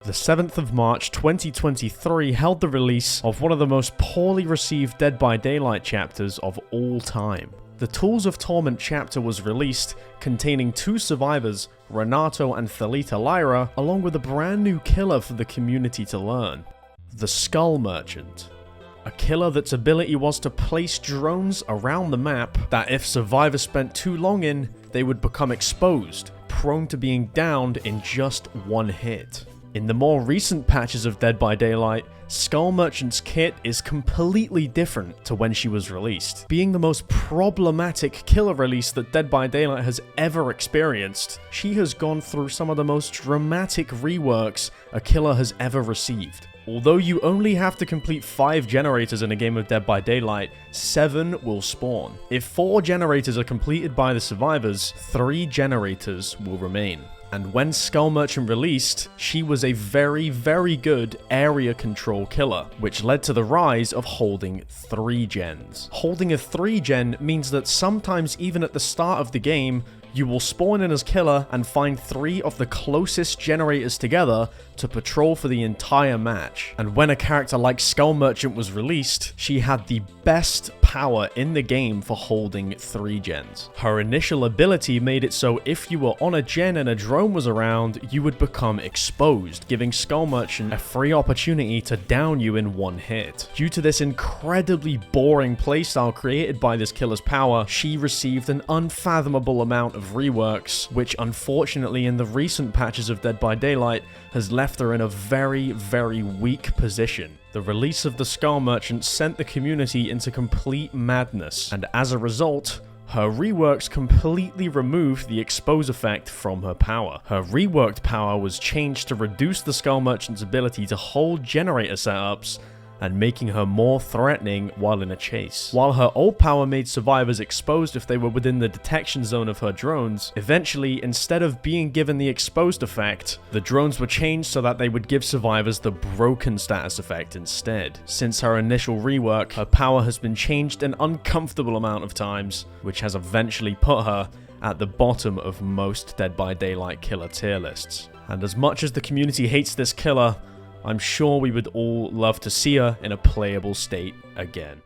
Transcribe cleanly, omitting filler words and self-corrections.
The 7th of March 2023 held the release of one of the most poorly received Dead by Daylight chapters of all time. The Tools of Torment chapter was released, containing 2 survivors, Renato and Thalita Lyra, along with a brand new killer for the community to learn. The Skull Merchant. A killer that's ability was to place drones around the map that if survivors spent too long in, they would become exposed, prone to being downed in just one hit. In the more recent patches of Dead by Daylight, Skull Merchant's kit is completely different to when she was released. Being the most problematic killer release that Dead by Daylight has ever experienced, she has gone through some of the most dramatic reworks a killer has ever received. Although you only have to complete 5 generators in a game of Dead by Daylight, 7 will spawn. If 4 generators are completed by the survivors, 3 generators will remain. And when Skull Merchant released, she was a very, very good area control killer, which led to the rise of holding 3 gens. Holding a 3 gen means that sometimes even at the start of the game, you will spawn in as killer and find 3 of the closest generators together to patrol for the entire match. And when a character like Skull Merchant was released, she had the best power in the game for holding 3 gens. Her initial ability made it so if you were on a gen and a drone was around, you would become exposed, giving Skull Merchant a free opportunity to down you in one hit. Due to this incredibly boring playstyle created by this killer's power, she received an unfathomable amount of reworks, which unfortunately in the recent patches of Dead by Daylight has left her in a very, very weak position. The release of the Skull Merchant sent the community into complete madness, and as a result, her reworks completely removed the expose effect from her power. Her reworked power was changed to reduce the Skull Merchant's ability to hold generator setups and making her more threatening while in a chase. While her old power made survivors exposed if they were within the detection zone of her drones, eventually, instead of being given the exposed effect, the drones were changed so that they would give survivors the broken status effect instead. Since her initial rework, her power has been changed an uncomfortable amount of times, which has eventually put her at the bottom of most Dead by Daylight killer tier lists. And as much as the community hates this killer, I'm sure we would all love to see her in a playable state again.